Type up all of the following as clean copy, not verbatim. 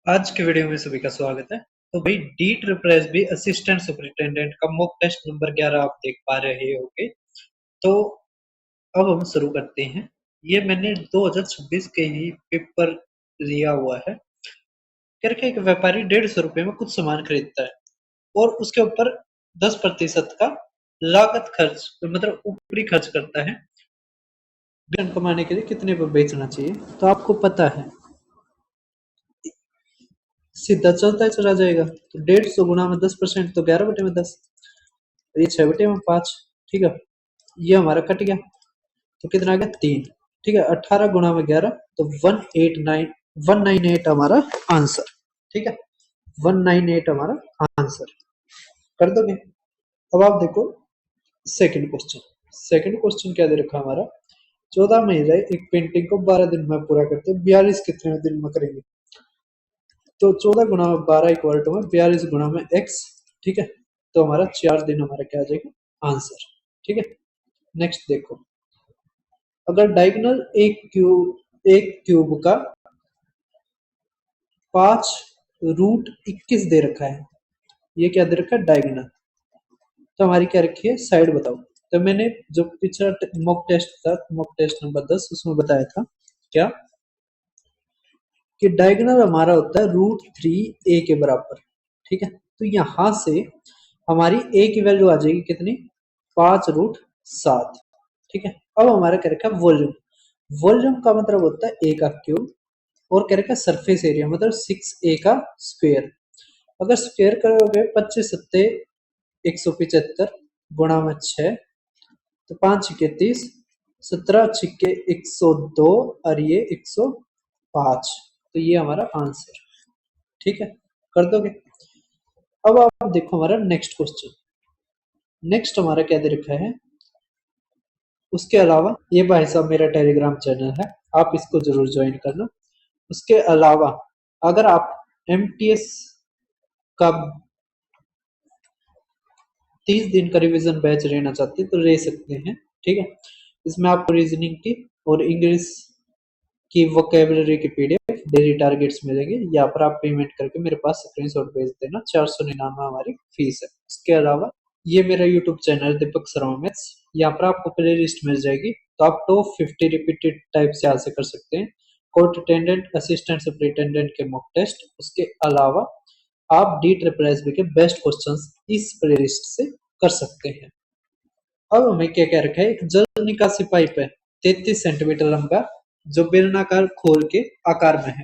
आज के वीडियो में सभी का स्वागत है। तो भाई D triple S B assistant superintendent का मॉक टेस्ट नंबर 11 आप देख पा रहे होंगे। तो अब हम शुरू करते हैं। ये मैंने 2026 के ही पेपर लिया हुआ है। करके एक व्यापारी 150 रुपए में कुछ सामान खरीदता है और उसके ऊपर 10% का लागत खर्च मतलब ऊपरी खर्च करता है। धन कमाने के लिए कितने पर बेचना चाहिए? तो आपको पता है सीधा चलता है चला जाएगा। तो 150 गुना में 10% तो 11/10, ये 6/5। ठीक है, ये हमारा कट गया तो कितना आ गया 3। ठीक है, 18 गुना में 11 तो 198 हमारा आंसर। ठीक है, 198 हमारा आंसर कर दोगे। अब आप देखो सेकंड क्वेश्चन। सेकंड क्वेश्चन क्या दे रखा हमारा, 14 महिलाएं एक पेंटिंग को 12 दिन में पूरा करते हैं, 42 कितने दिन में करेंगे? तो 14 गुना में 12 इक्वल टू में 42 गुना में x। ठीक है, तो हमारा 4 दिन हमारा क्या आ जाएगा आंसर। ठीक है, नेक्स्ट देखो, अगर डायगोनल एक क्यूब का 5√21 दे रखा है, ये क्या दे रखा है डायगोनल, तो हमारी क्या रखी है साइड बताओ। तो मैंने जो पिछला मॉक टेस्ट था, मॉक टेस्ट नंबर 10, उसमें बताया था क्या कि डायगोनल हमारा होता है √3 a के बराबर। ठीक है, तो यहां से हमारी a की वैल्यू आ जाएगी कितनी, 5√7। ठीक है, अब हमारा क्या रखा है वॉल्यूम। वॉल्यूम का मतलब होता है a का क्यूब, और क्या रखा है सरफेस एरिया मतलब 6a का स्क्वायर। अगर स्क्वायर करोगे 25 सत्ते 175 गुणा में 6, तो 5 छिके 30, 17 छिके 102 और ये 105। तो ये हमारा आंसर। ठीक है, कर दोगे। अब आप देखो हमारा नेक्स्ट क्वेश्चन। नेक्स्ट हमारा क्या दे रखा है, उसके अलावा ये भाई साहब मेरा टेलीग्राम चैनल है, आप इसको जरूर ज्वाइन करना। उसके अलावा अगर आप एमटीएस का 30 दिन का रिवीजन बैच लेना चाहते हैं तो ले सकते हैं। ठीक है, इसमें आपको रीजनिंग की और इंग्लिश की वोकेबलरी की पीडीएफ डेली टारगेट्स मिलेंगे। यहाँ पर आप पेमेंट करके मेरे पास स्क्रीनशॉट भेज देना, 499 हमारी फीस है। इसके अलावा ये मेरा YouTube channel Deepak Sharma maths, यहाँ पर आपको प्ले लिस्ट मिल जाएगी, तो आप टॉप 50 रिपीटेड टाइप से यहाँ से कर सकते हैं। कोर्ट अटेंडेंट असिस्टेंट सुपरिटेंडेंट के मॉक टेस्ट, उसके अलावा आप डी ट्रिपल एस बी के बेस्ट क्वेश्चंस इस प्ले लिस्ट से कर सकते हैं। अब हमें क्या क्या रखा है, एक जल निकासी पाइप है 33 सेंटीमीटर लंबा, जो बेलनाकार खोल के आकार में है।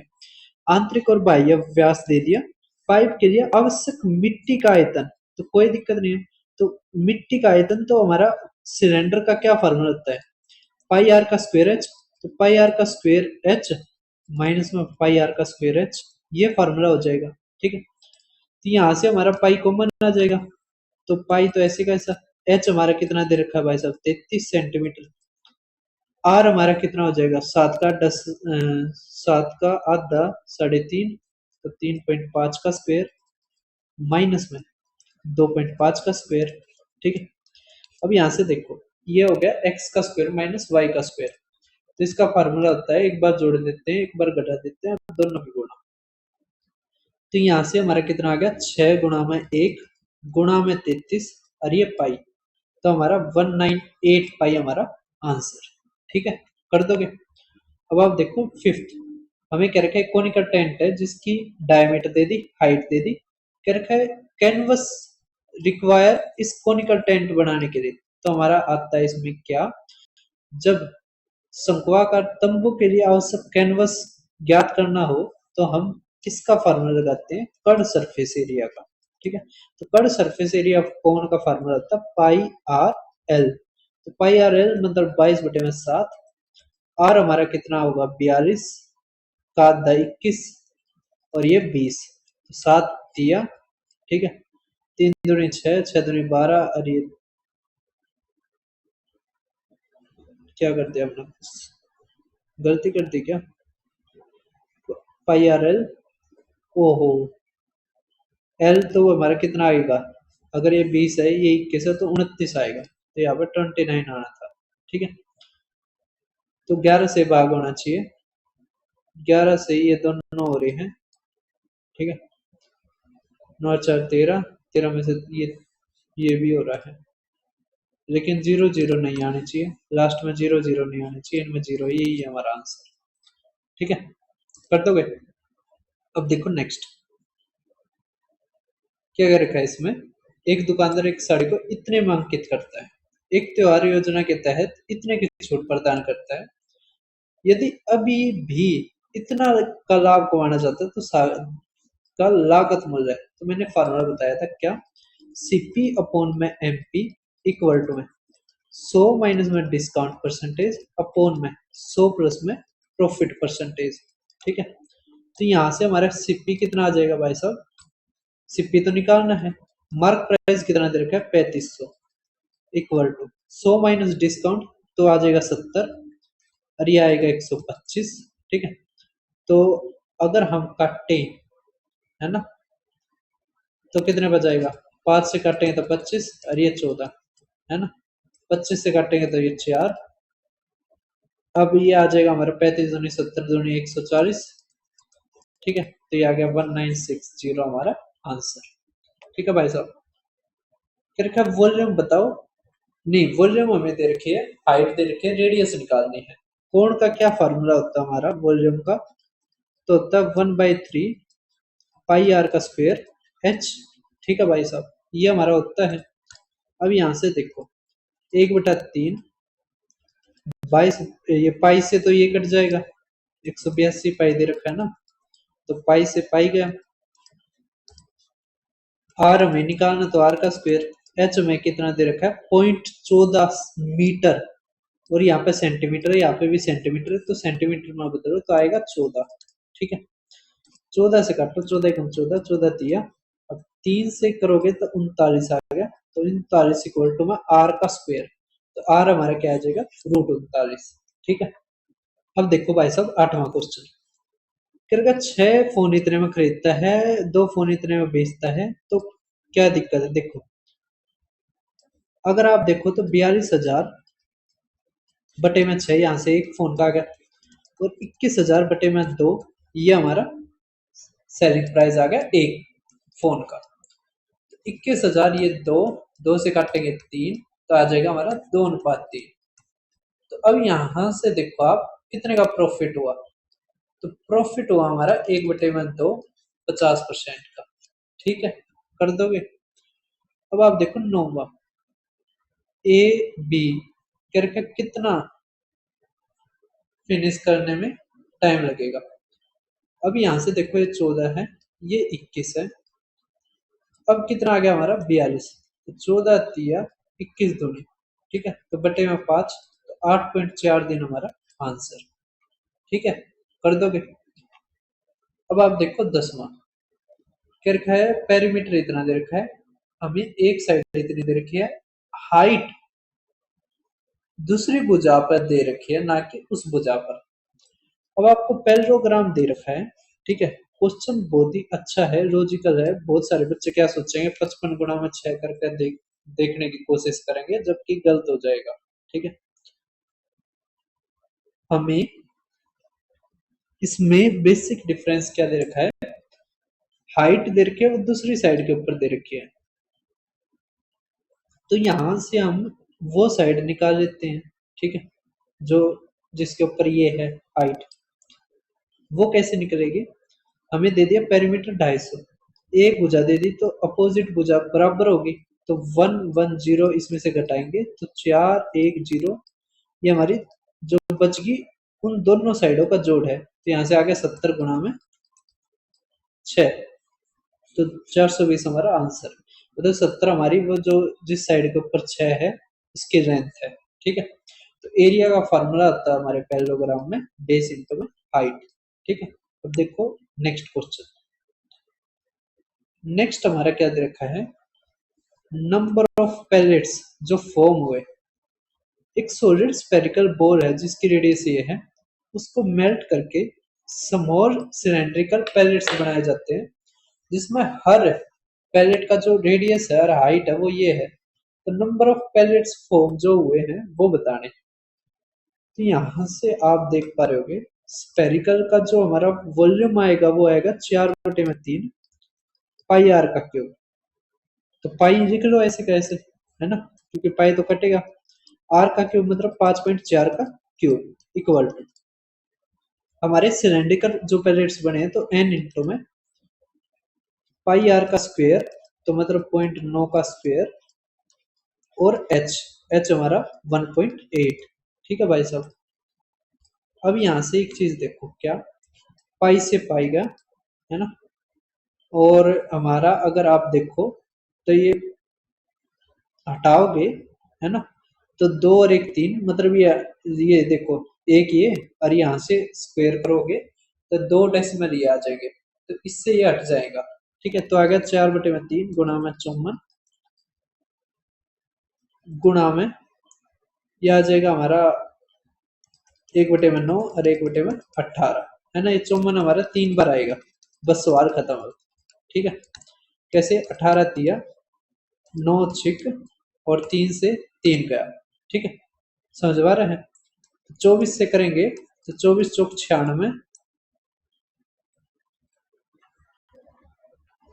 आंतरिक और बाह्य व्यास दे दिया। पाइप के लिए आवश्यक मिट्टी का आयतन, तो कोई दिक्कत नहीं है। तो मिट्टी का आयतन तो हमारा सिलेंडर का क्या फार्मूला होता है, पाई आर का स्क्वायर एच। तो पाई आर का स्क्वायर एच माइनस में पाई आर का स्क्वायर एच, ये फार्मूला हो जाएगा। ठीक है, तो यहाँ से हमारा पाई कॉमन आ जाएगा, तो पाई तो ऐसे कैसा, एच हमारा कितना दे रखा है भाई साहब 33 सेंटीमीटर। आर हमारा कितना हो जाएगा 7 का 10, 7 का आधा 3.5, तो 3.5 का स्क्वायर माइनस में 2.5 का स्क्वायर। ठीक है, अब यहाँ से देखो ये हो गया एक्स का स्क्वायर माइनस वाई का स्क्वायर। तो इसका फार्मूला होता है एक बार जोड़ देते हैं एक बार घटा देते हैं, दोनों की गुणा। तो यहाँ से हमारा कितना आ गया 6 गुणा में 1 गुणा में 33 और ये पाई, तो हमारा 198 पाई हमारा आंसर। ठीक है, कर दोगे। अब आप देखो फिफ्थ, हमें क्या रखा है कोनिकल टेंट है जिसकी डायमीटर दे दी, हाइट दे दी। क्या रखा है कैनवस रिक्वायर इस कोनिकल टेंट बनाने के लिए, तो हमारा आता है इसमें क्या, जब शंक्वाकार तंबू के लिए आवश्यक कैनवस ज्ञात करना हो तो हम किसका फार्मूला लगाते हैं, कर्ण सरफेस एरिया का। ठीक है, तो कर्ण सरफेस एरिया ऑफ कोन का फार्मूला होता है पाई आर एल। तो पाई आर एल मतलब 22/7। आर हमारा कितना होगा 42 का आधा 21 और ये 20, तो 7 दिया। ठीक है, 3 दूनी 6, 6 दूनी 12 और ये क्या कर दिया हमने, गलती कर दी क्या, पाई आर एल, ओहो एल तो हमारा कितना आएगा, अगर ये 20 है ये 21 है तो 29 आएगा, तो यहाँ पर 29 आना था। ठीक है, तो 11 से भाग होना चाहिए, 11 से ये दोनों हो रहे हैं ठीक है, 9 4 13, 13 में से ये भी हो रहा है, लेकिन 0 0 नहीं आने चाहिए, लास्ट में 0 0 नहीं आने चाहिए, इनमें 0, यही है हमारा आंसर। ठीक है, कर दोगे? अब देखो नेक्स्ट क्या क्या रखा है इसमें। एक दुकानदार एक साड़ी को इतने में अंकित करता है, एक त्योहार योजना के तहत इतने की छूट प्रदान करता है, यदि अभी भी इतना का लाभ कमाना चाहता है तो का लागत मूल्य है। तो मैंने फार्मूला बताया था क्या, सीपी अपॉन में एमपी इक्वल टू में 100 माइनस में डिस्काउंट परसेंटेज अपॉन में 100 प्लस में प्रॉफिट परसेंटेज। ठीक है, तो यहाँ से हमारा सीपी कितना आ जाएगा भाई साहब, सीपी तो निकालना है, मार्क प्राइस कितना दे रखा है 3500 इक्वल टू 100 माइनस डिस्काउंट तो आ जाएगा 70 और ये आएगा 125। ठीक है, तो अगर हम काटें, है ना, तो कितने बचाएगा, 5 से काटेंगे तो 25 और ये 14, है ना, 25 से काटेंगे तो ये 4, अब ये आ जाएगा हमारा 35 दूनी 70 दूनी 140। ठीक है, तो ये आ गया 1960 हमारा आंसर। ठीक है भाई साहब, क्या रखा है, वॉल्यूम बताओ, नहीं वॉल्यूम हमें दे रखी है, हाइट दे रखी है, रेडियस निकालनी है। कोण का क्या फार्मूला होता है हमारा वॉल्यूम का, तो होता है 1/3 पाई आर का स्क्वायर एच। ठीक है भाई साहब, ये हमारा होता है। अब यहाँ से देखो 1/3 22, ये पाई से तो ये कट जाएगा, 182 पाई दे रखा है ना, तो पाई से पाई गया, आर हमें निकालना तो आर का स्क्वायर, एच में कितना दे रखा है 0.14 मीटर, और यहाँ पे सेंटीमीटर है, यहाँ पे भी सेंटीमीटर है, तो सेंटीमीटर में बदलो तो आएगा 14। ठीक है, 14 से काटो, 14 कम 14, 14 दिया, अब 3 से करोगे तो 39 आ गया, तो 39 इक्वल टू में आर का स्क्वायर, तो आर हमारा क्या आ जाएगा √39। ठीक है, अब देखो भाई साहब 8वां क्वेश्चन, क्या 6 फोन इतने में खरीदता है, 2 फोन इतने में बेचता है, तो क्या दिक्कत है। देखो अगर आप देखो तो 42,000 बटे में 6, यहाँ से एक फोन का आ गया, और 21,000 बटे में 2, ये हमारा सेलिंग प्राइस आ गया एक फोन का। 21,000 ये 2 से काटेंगे 3, तो आ जाएगा हमारा 2:3। तो अब यहां से देखो आप कितने का प्रॉफिट हुआ, तो प्रॉफिट हुआ हमारा 1/2 50% का। ठीक है, कर दोगे? अब आप देखो 9वां, ए बी करके कितना फिनिश करने में टाइम लगेगा। अब यहां से देखो ये 14 है, ये 21 है, अब कितना आ गया हमारा 42, तो 14 दिया 21 दूनी। ठीक है, तो बटे में 5, तो 8.4 दिन हमारा आंसर। ठीक है, कर दोगे? अब आप देखो 10वां, क्या रखा है, पेरीमीटर इतना दे रखा है, हमें एक साइड इतनी दे रखी है, हाइट दूसरी भुजा पर दे रखी है, ना कि उस भुजा पर। अब आपको पैरेललोग्राम दे रखा है। ठीक है, क्वेश्चन बहुत ही अच्छा है, लॉजिकल है, बहुत सारे बच्चे क्या सोचेंगे 55 गुणा में 6 करके देखने की कोशिश करेंगे, जबकि गलत हो जाएगा। ठीक है, हमें इसमें बेसिक डिफरेंस क्या दे रखा है, हाइट दे रखी है और दूसरी साइड के ऊपर दे रखी है, तो यहां से हम वो साइड निकाल लेते हैं। ठीक है, जो जिसके ऊपर ये है हाइट, वो कैसे निकलेगी, हमें दे दिया पेरीमीटर 250, एक भुजा दे दी तो अपोजिट भुजा बराबर होगी, तो 110 इसमें से घटाएंगे तो 410, ये हमारी जो बच गई उन दोनों साइडों का जोड़ है, तो यहाँ से आ गया 70 गुणा में 6, तो 420 हमारा आंसर। मतलब 70 हमारी वो जो जिस साइड के ऊपर 6 है उसकी लेंथ है। ठीक है, तो एरिया का फार्मूला आता है हमारे पैरेललोग्राम में बेस इंटू में हाइट। ठीक है, अब देखो नेक्स्ट क्वेश्चन, नेक्स्ट हमारा क्या दे रखा है, नंबर ऑफ पैलेट्स जो फॉर्म हुए, एक सॉलिड स्फेरिकल बॉल है जिसकी रेडियस ये है, उसको मेल्ट करके स्मॉल सिलेंड्रिकल पैलेट्स बनाए जाते हैं, जिसमें हर पैलेट का जो रेडियस है और हाइट है वो ये है, तो नंबर ऑफ पैलेट्स फॉर्म जो हुए हैं वो बताने। तो यहां से आप देख पा रहे होगे स्फेरिकल का जो हमारा वॉल्यूम आएगा वो आएगा 4/3 पाई आर का क्यूब। तो पाई लिख लो ऐसे कैसे, है ना, क्योंकि पाई तो कटेगा। आर का क्यूब मतलब 5.4 का क्यूब इक्वल टू हमारे सिलेंड्रिकल जो पैलेट्स बने हैं तो एन इंटू में पाई आर का स्क्वायर, तो मतलब 0.9 का स्क्वायर, और एच, एच हमारा 1.8। ठीक है भाई साहब। अब यहां से एक चीज देखो, क्या पाई से पाई गया, है ना, और हमारा अगर आप देखो तो ये हटाओगे, है ना, तो 2 और 1 3, मतलब ये देखो एक ये, और यहाँ से स्क्वायर करोगे तो 2 डेसिमल ये आ जाएंगे, तो इससे ये हट जाएगा। ठीक है, तो आ गया 4/3 गुणा में 54 गुणा में ये आ जाएगा हमारा 1/9 और 1/18, है ना। ये 54 हमारा 3 बार आएगा, बस सवाल खत्म हो। ठीक है, कैसे 18 दिया 9 छिक और 3 से 3 गया। ठीक है, समझ पा रहे हैं। 24 से करेंगे तो 24 चौक 96,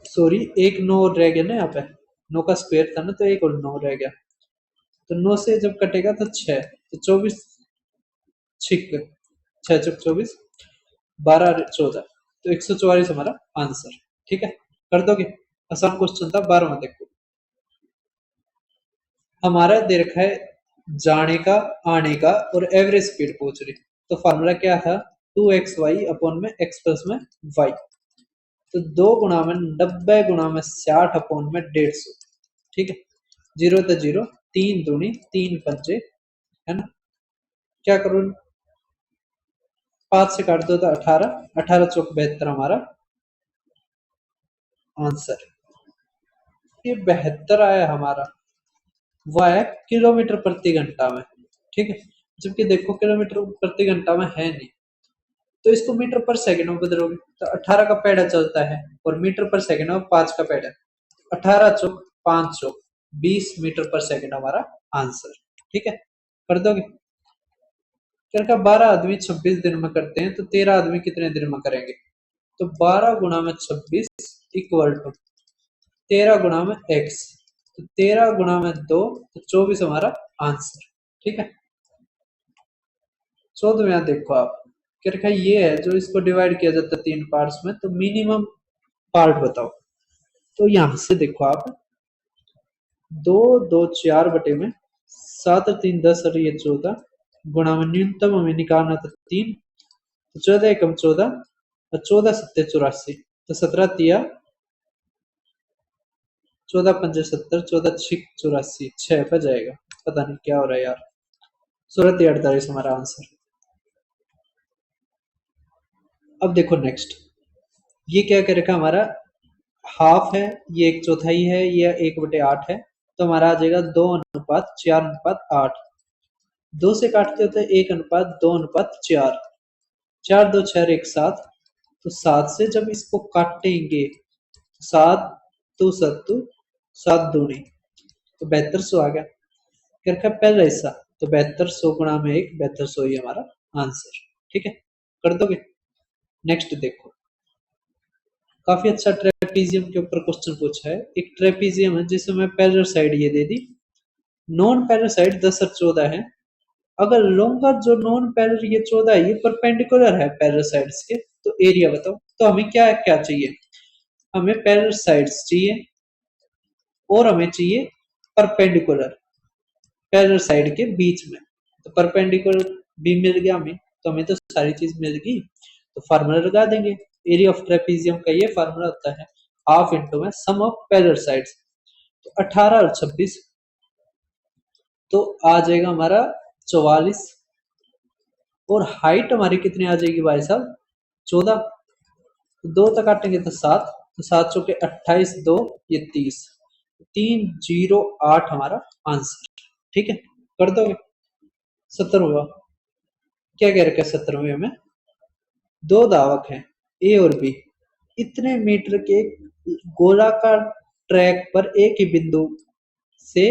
सॉरी एक 9 और रह गया ना यहाँ पे, 9 का स्क्वायर था ना, तो एक और 9 रह गया, तो 9 से जब कटेगा तो 6, तो 24 छिक 6 चौक 24, 12 14, तो 144 हमारा आंसर। ठीक है, कर दोगे। आसान क्वेश्चन था। 12वां देखो, हमारा दे रखा है जाने का, आने का और एवरेज स्पीड पूछ रही, तो फार्मूला क्या था, 2xy अपॉन में x प्लस में y, तो 2 गुणा में 90 गुणा में 60 अपॉन में 150। ठीक है, 0 तो 0, 3 दूनी 3 पंजे, है ना, क्या करूं, 5 से काट दो तो 18, 18 चौक 72 हमारा आंसर। ये 72 आया हमारा, वह है किलोमीटर प्रति घंटा में। ठीक है, जबकि देखो किलोमीटर प्रति घंटा में है नहीं, तो इसको मीटर पर सेकंड में बदलोगे तो 18 का पेड़ा चलता है, और मीटर पर सेकंड में 5 का पेड़ा, 18 चौक 5 चौक 20 मीटर पर सेकंड हमारा आंसर। ठीक है, कर दोगे। क्या का 12 आदमी 26 दिन में करते हैं, तो 13 आदमी कितने दिन में करेंगे, तो 12 गुणा में 26 इक्वल टू 13 गुणा में x, तो 13 गुणा में 2, तो 24 हमारा आंसर। ठीक है, 14वां देखो आप, क्या रखा है, ये है जो इसको डिवाइड किया जाता है 3 पार्ट्स में, तो मिनिमम पार्ट बताओ। तो यहां से देखो आप, 2 2 4 बटे में 7 और 3 10 और ये 14 गुणा में न्यूनतम हमें निकालना था 3, तो 14 एकम 14 और 14 सत्ते 84, तो 17 तिया 14 पंजे 70, 14 छिक 84, 6 पे जाएगा। पता नहीं क्या हो रहा है यार। 16 48 हमारा आंसर। अब देखो नेक्स्ट, ये क्या कर रखा हमारा, हाफ है, ये 1/4 है, ये 1/8 है, तो हमारा आ जाएगा 2:4:8। 2 से काटते होते 1:2:4, 4 2 6 1 7, तो 7 से जब इसको काटेंगे, 7 2 7 7 दूनी, तो 7200 आ गया। क्या रखा पहला हिस्सा, तो 7200 गुणा में 1, 7200 ही हमारा आंसर। ठीक है, कर दोगे। नेक्स्ट देखो, काफी अच्छा ट्रेपीजियम के ऊपर क्वेश्चन पूछा है। एक ट्रेपीजियम है जिसमें पैरेलल साइड ये दे दी, नॉन पैरेलल साइड 10 और 14 है। अगर लॉन्गर जो नॉन पैरेलल ये 14 है, ये परपेंडिकुलर है पैरेलल साइड्स के, तो एरिया बताओ। तो हमें क्या क्या चाहिए, हमें पैरेलल साइड्स चाहिए और हमें चाहिए परपेंडिकुलर, पैरेलल साइड के बीच में। तो परपेंडिकुलर भी मिल गया हमें, तो हमें तो सारी चीज मिल गई, तो फार्मूला लगा देंगे। एरिया ऑफ ट्रेपीजियम का ये फार्मूला होता है हाफ इंटू में सम ऑफ पैरेलल साइड्स, तो 18 और 26, तो आ जाएगा हमारा 44, और हाइट हमारी कितनी आ जाएगी भाई साहब, 14, तो 2 तक काटेंगे तो 7, तो 7 चौके 28, 2 ये 30, 308 हमारा आंसर। ठीक है, कर दोगे। 17वां, क्या कह रखा है 17वें में, दो धावक हैं ए और बी, इतने मीटर के गोलाकार ट्रैक पर एक ही बिंदु से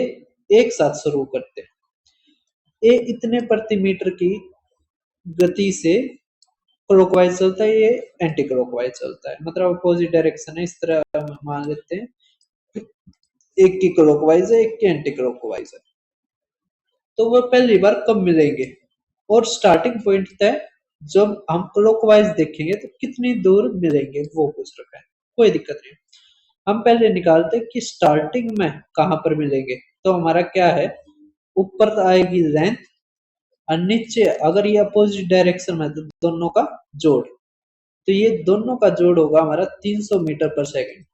एक साथ शुरू करते हैं। ए इतने प्रति मीटर की गति से क्लॉकवाइज चलता है, ये एंटी क्लॉकवाइज चलता है, मतलब अपोजिट डायरेक्शन है, इस तरह हम मान लेते हैं। एक की क्लॉकवाइज है, एक की एंटी क्लॉकवाइज है। तो वो पहली बार कब मिलेंगे, और स्टार्टिंग पॉइंट तय जब हम क्लॉकवाइज देखेंगे तो कितनी दूर मिलेंगे वो पूछ रखा है। कोई दिक्कत नहीं, हम पहले निकालते हैं कि स्टार्टिंग में कहां पर मिलेंगे। तो हमारा क्या है, ऊपर तो आएगी लेंथ, और नीचे अगर ये अपोजिट डायरेक्शन में तो दोनों का जोड़, तो ये दोनों का जोड़ होगा हमारा 300 मीटर पर सेकंड।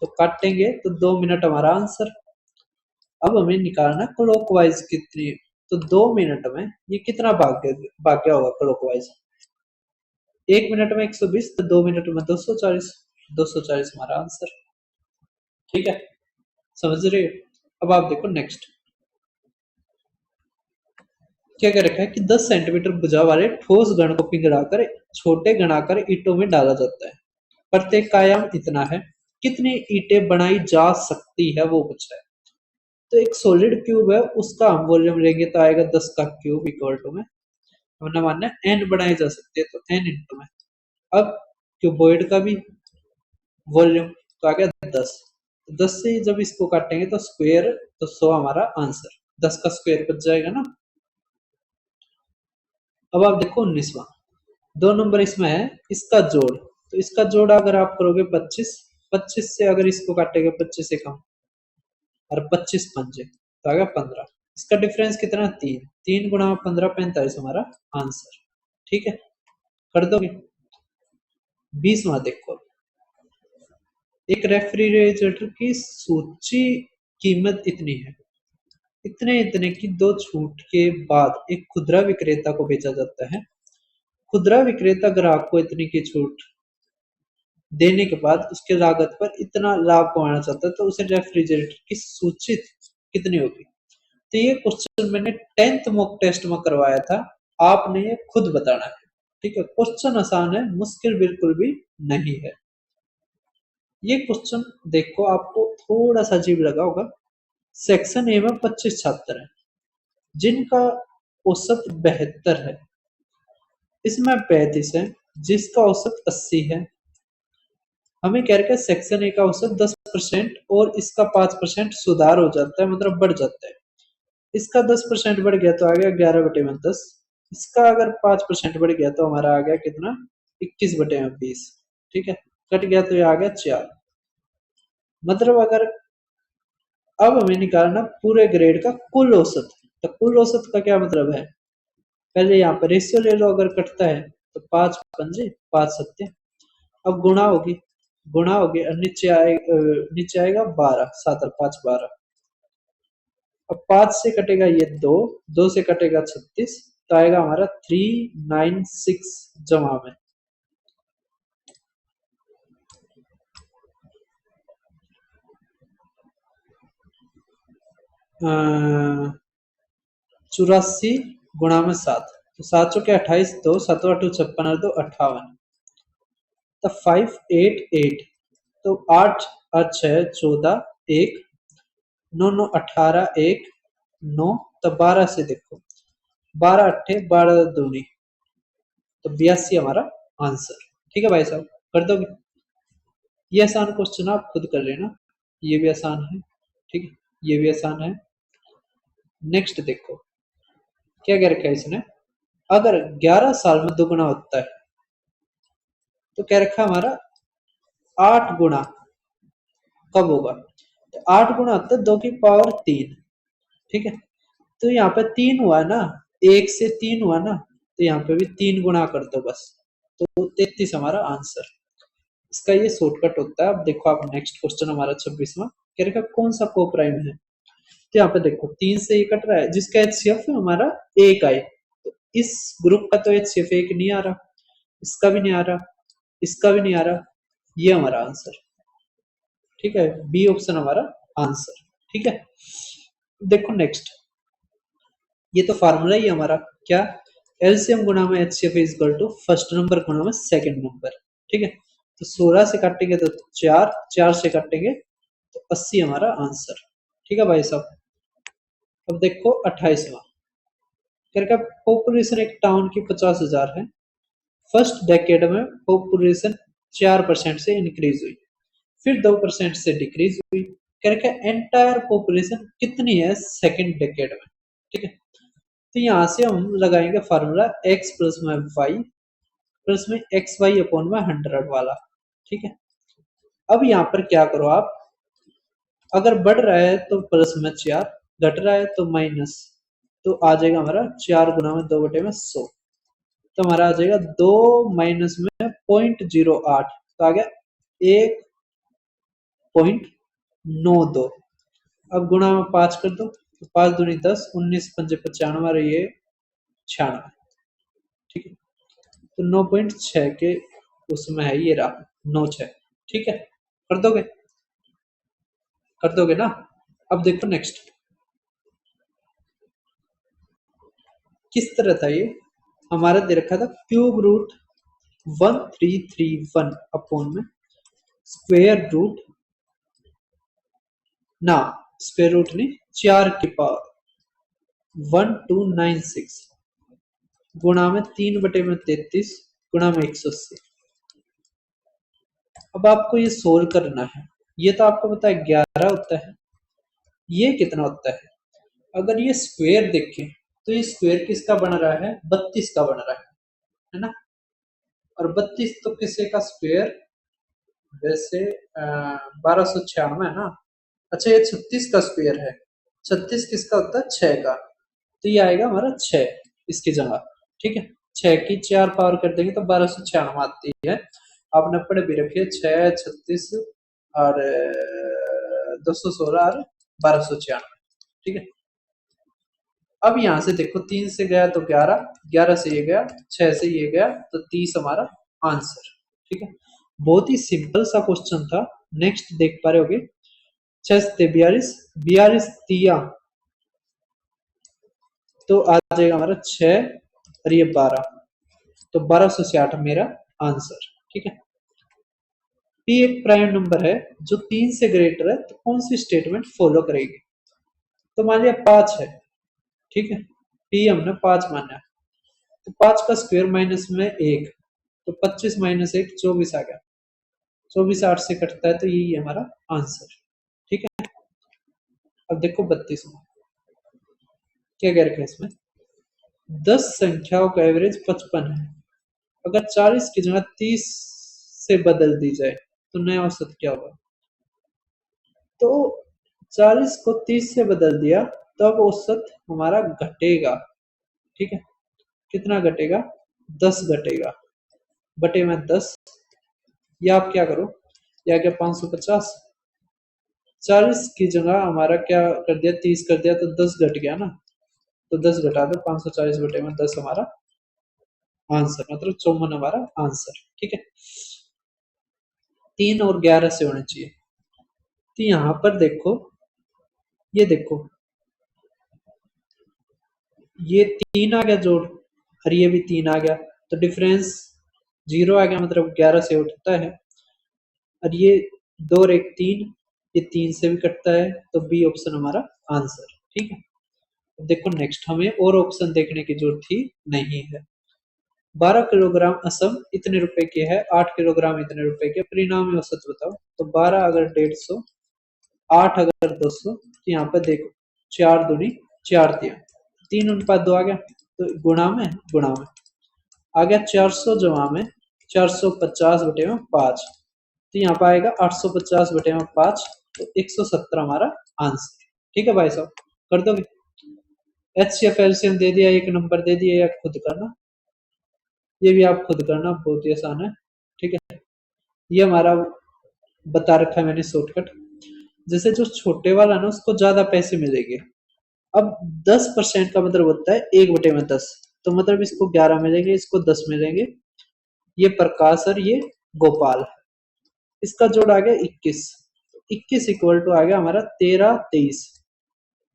तो काटेंगे तो 2 मिनट हमारा आंसर। अब हमें निकालना क्लॉकवाइज कितनी, तो 2 मिनट में ये कितना भाग्य होगा क्लॉकवाइज। 1 मिनट में 120, तो 2 मिनट में 240, 240 हमारा आंसर। ठीक है, समझ रहे हो। अब आप देखो नेक्स्ट क्या क्या रखा है कि 10 सेंटीमीटर भुजा वाले ठोस घन को पिघलाकर छोटे घनाकार ईंटों में डाला जाता है। प्रत्येक का आयाम इतना है, कितनी ईंटें बनाई जा सकती है वो पूछा है। तो एक सॉलिड क्यूब है, उसका हम वॉल्यूम लेंगे तो आएगा 10 का क्यूब इक्वल टू में, हमने मानना एन बनाई जा सकती है तो एन इंटू में। अब क्यूबॉइड का भी वॉल्यूम तो आ गया 10, 10 से जब इसको काटेंगे तो स्क्वायर, तो 100 हमारा आंसर, 10 का स्क्वायर बच जाएगा ना। अब आप देखो 19वां, 2 नंबर इसमें है इसका जोड़, तो इसका जोड़ अगर आप करोगे 25, 25 से अगर इसको काटेंगे 25 से कम, और 25 पंजे तो आ गया 15। इसका डिफरेंस कितना, 3, 3 गुणा 15, 45 हमारा आंसर। ठीक है, कर दोगे। 20वां देखो, एक रेफ्रिजरेटर की सूची कीमत इतनी है, इतने इतने की दो छूट के बाद एक खुदरा विक्रेता को बेचा जाता है। खुदरा विक्रेता ग्राहक को इतनी की छूट देने के बाद उसके लागत पर इतना लाभ कमाना चाहता है, तो उसे रेफ्रिजरेटर की सूची कितनी होगी। तो ये क्वेश्चन मैंने 10th मॉक टेस्ट में करवाया था, आपने ये खुद बताना है। ठीक है, क्वेश्चन आसान है, मुश्किल बिल्कुल भी नहीं है। ये क्वेश्चन देखो आपको थोड़ा सा अजीब लगा होगा। सेक्शन ए में 25 छात्र हैं जिनका औसत 72 है, इसमें 35 है जिसका औसत 80 है। हमें कह रखा है सेक्शन ए का औसत 10% और इसका 5% सुधार हो जाता है, मतलब बढ़ जाता है। इसका 10% बढ़ गया तो आ गया 11/10, इसका अगर 5% बढ़ गया तो हमारा आ गया कितना, 21/20। ठीक है, कट गया तो ये आ गया 4। मतलब अगर अब हमें निकालना पूरे ग्रेड का कुल औसत, तो कुल औसत का क्या मतलब है, पहले यहाँ पर रेशियो ले लो, अगर कटता है तो 5 पंजे 5 सत्ते, अब गुणा होगी और नीचे आएगा 12, 7 और 5 12। अब 5 से कटेगा ये 2, 2 से कटेगा 36, तो आएगा हमारा 396 जमा में। अ, 84 गुणा में 7, तो 7 चौके 28, 2 7 8 56 और 2 58, तो 588, तो 8 और 6 14, 1 9 9 18, 1 9, तो 12 से देखो, 12 अट्ठे 12 दूनी, तो 82 हमारा आंसर। ठीक है भाई साहब, कर दोगे। ये आसान क्वेश्चन आप खुद कर लेना, ये भी आसान है। ठीक है, ये भी आसान है। नेक्स्ट देखो क्या कह रखा है इसने, अगर 11 साल में दुगुना होता है, तो क्या रखा हमारा 8 गुना कब होगा। तो 8 गुना होता है 2 की पावर 3। ठीक है, तो यहाँ पे 3 हुआ ना, 1 से 3 हुआ ना, तो यहाँ पे भी 3 गुना कर दो बस, तो 33 हमारा आंसर। इसका ये शॉर्टकट होता है। अब देखो आप नेक्स्ट क्वेश्चन हमारा 26वां, कह रखा कौन सा को प्राइम है। तो यहाँ पे देखो 3 से ये कट रहा है, जिसका एचसीएफ हमारा 1 आए, तो इस ग्रुप का तो एचसीएफ 1 नहीं आ रहा, इसका भी नहीं आ रहा, इसका भी नहीं आ रहा, ये हमारा आंसर। ठीक है, बी ऑप्शन हमारा आंसर। ठीक है, देखो नेक्स्ट, ये तो फार्मूला ही हमारा क्या, एलसीएम गुणा में HCF is equal to first number गुणा में सेकंड नंबर। ठीक है, तो 16 से काटेंगे तो 4, 4 से काटेंगे तो 80 हमारा आंसर। ठीक है भाई साहब। अब देखो 28वां, क्या पॉपुलेशन एक टाउन की 50,000 है, फर्स्ट डेकेड में पॉपुलेशन 4% से इंक्रीज हुई, फिर 2% से डिक्रीज हुई करके एंटायर पॉपुलेशन कितनी है सेकंड डेकेड में। ठीक है, तो यहाँ से हम लगाएंगे फार्मूला x प्लस में वाई प्लस में एक्स वाई अपॉन में 100 वाला। ठीक है, अब यहाँ पर क्या करो आप, अगर बढ़ रहा है तो प्लस में 4, घट रहा है तो माइनस, तो आ जाएगा हमारा 4 गुना में 2/100, तो हमारा आ जाएगा 2 माइनस में 0.08, तो आ गया 1.92। अब गुणा में 5 कर दो, तो 5 दूनी 10, 19 पंजे 95 और ये 96। ठीक है, तो 9.6 के उसमें है, ये रहा 9.6। ठीक है, कर दोगे ना। अब देखो नेक्स्ट किस तरह था ये, हमारा दे रखा था क्यूब रूट 1331 अपॉन में स्क्वेयर रूट, ना स्क्वेयर रूट नहीं, 4 की पावर 1296 गुणा में 3/33 गुणा में 180। अब आपको ये सोल्व करना है, ये तो आपको पता है 11 होता है, ये कितना होता है। अगर ये स्क्वेयर देखें तो ये स्क्वेयर किसका बन रहा है, 32 का बन रहा है ना। और 32 तो किसी का स्क्वेयर वैसे 1296 है ना। अच्छा, ये 36 का स्क्वेयर है, 36 किसका होता है, 6 का, तो ये आएगा हमारा 6 इसकी जगह। ठीक है, 6 की 4 पावर कर देंगे तो 1296 आती है। आपने पढ़ भी रखी है 6, 36 और 216 और 1296। ठीक है, अब यहां से देखो 3 से गया तो 11, 11 से ये गया, 6 से ये गया, तो 30 हमारा आंसर। ठीक है, बहुत ही सिंपल सा क्वेश्चन था। नेक्स्ट देख पा रहे होगे, 6 से 42, 42 तिया, तो आ जाएगा हमारा 6 और ये 12, तो 1260 मेरा आंसर। ठीक है, पी एक प्राइम नंबर है जो 3 से ग्रेटर है तो कौन सी स्टेटमेंट फॉलो करेगी। तो मान लिया 5 है, ठीक है, पी हमने 5 माना है, तो 5 का स्क्वायर माइनस में 1, तो 25 माइनस 1 24 आ गया, 24 8 से कटता है, तो यही है हमारा आंसर। ठीक है, अब देखो 32 में क्या कह रखा है, इसमें 10 संख्याओं का एवरेज 55 है, अगर 40 की जगह 30 से बदल दी जाए तो नया औसत क्या होगा। तो 40 को 30 से बदल दिया तब औसत हमारा घटेगा। ठीक है, कितना घटेगा, 10 घटेगा, बटे में 10, या आप क्या करो, या क्या 550, 40 की जगह हमारा क्या कर दिया, 30 कर दिया, तो 10 घट गया ना, तो 10 घटा दो, 540 बटे में 10 हमारा आंसर, मतलब 54 हमारा आंसर। ठीक है, 3 और 11 से होना चाहिए, तो यहां पर देखो, ये देखो ये 3 आ गया जोड़, और ये भी 3 आ गया, तो डिफरेंस 0 आ गया, मतलब 11 से उठता है। और ये 2 और 1 3, ये 3 से भी कटता है, तो बी ऑप्शन हमारा आंसर। ठीक है, अब देखो नेक्स्ट, हमें और ऑप्शन देखने की जरूरत थी नहीं है। 12 किलोग्राम असम इतने रुपए के है, 8 किलोग्राम इतने रुपए के, परिणामी औसत बताओ। तो 12 अगर 150, 8 अगर 200, तो यहाँ पर देखो 4 दूनी 4 दिया, 3 अनुपात 2 आ गया, तो गुणा में आ गया 400 जमा में 450 बटे में 5, तो यहाँ पर आएगा 850 बटे में 5, तो 170 हमारा आंसर। ठीक है भाई साहब, कर दोगे। एचसीएफ एलसीएम दे दिया, एक नंबर दे दिया, या खुद करना, ये भी आप खुद करना, बहुत ही आसान है। ठीक है, ये हमारा बता रखा है मैंने शॉर्टकट। जैसे जो छोटे वाला ना उसको ज्यादा पैसे मिलेंगे। अब 10% का मतलब होता है 1/10, तो मतलब इसको 11 मिलेंगे, इसको 10 मिलेंगे। ये प्रकाश और ये गोपाल, इसका जोड़ आ गया 21, 21 इक्वल टू आ गया हमारा 13 23।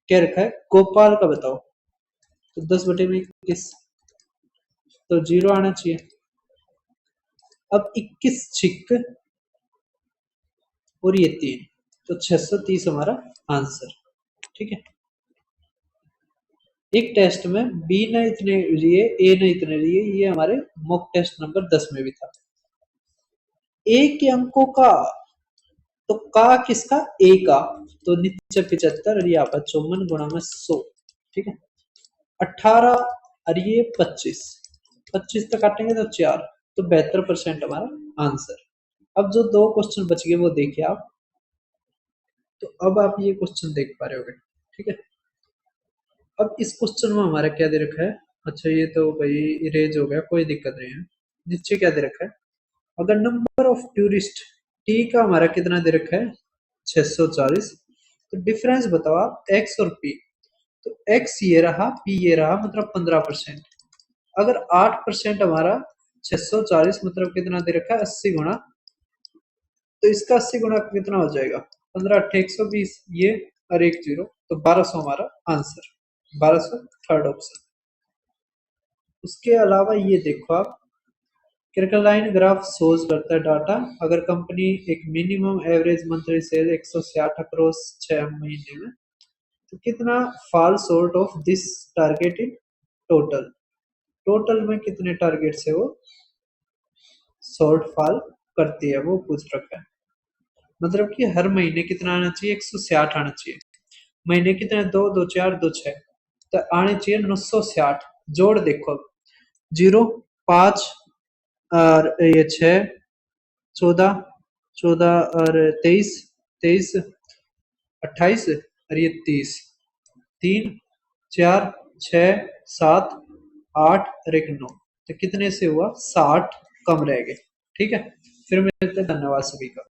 क्या रखा है, गोपाल का बताओ, तो 10/21, तो 0 आना चाहिए। अब 21 छिक और ये 3, तो 630 हमारा आंसर। ठीक है, एक टेस्ट में बी ने इतने लिए, ए ने इतने लिए, ये हमारे मॉक टेस्ट नंबर 10 में भी था। ए के अंकों का, तो का किसका, ए का, तो नीचे 75 और यहाँ पर 54 गुणा में 100, ठीक है। 18 और ये 25, 25 तक काटेंगे तो 4, तो 72% हमारा आंसर। अब जो दो क्वेश्चन बच गए वो देखिए आप। तो अब आप ये क्वेश्चन देख पा रहे होगे, ठीक है। अब इस क्वेश्चन में हमारा क्या दे रखा है, अच्छा ये तो भाई इरेज हो गया, कोई दिक्कत नहीं है। नीचे क्या दे रखा है, अगर नंबर ऑफ टूरिस्ट टी का हमारा कितना दे रखा है 640, तो डिफरेंस बताओ आप एक्स और पी। तो एक्स ये रहा, पी ये रहा, मतलब 15%। अगर 8% हमारा 640 मतलब कितना दे रखा है 80 गुना, तो इसका 80 गुना कितना हो जाएगा 15 8 120, ये और एक जीरो, तो 1200 हमारा आंसर, 1200 थर्ड ऑप्शन। उसके अलावा ये देखो आप, क्रिकलाइन ग्राफ शोज करता है डाटा, अगर कंपनी एक minimum average monthly cell 160 across 6 महीने में, तो कितना fall short of this target in total, total में कितने टारगेट से वो शॉर्ट फॉल करती है, वो पूछ रखा है। मतलब कि हर महीने कितना आना चाहिए 160 आना चाहिए, महीने कितने, 2 2 4 2 6, तो आने चाहिए 960। जोड़ देखो, 0 5 और ये 6 14 14 और 23 23 28 और ये 30, 3 4 6 7 8 और एक 9, तो कितने से हुआ 60 कम रह गए, ठीक है। फिर मिलते हैं, धन्यवाद सभी का।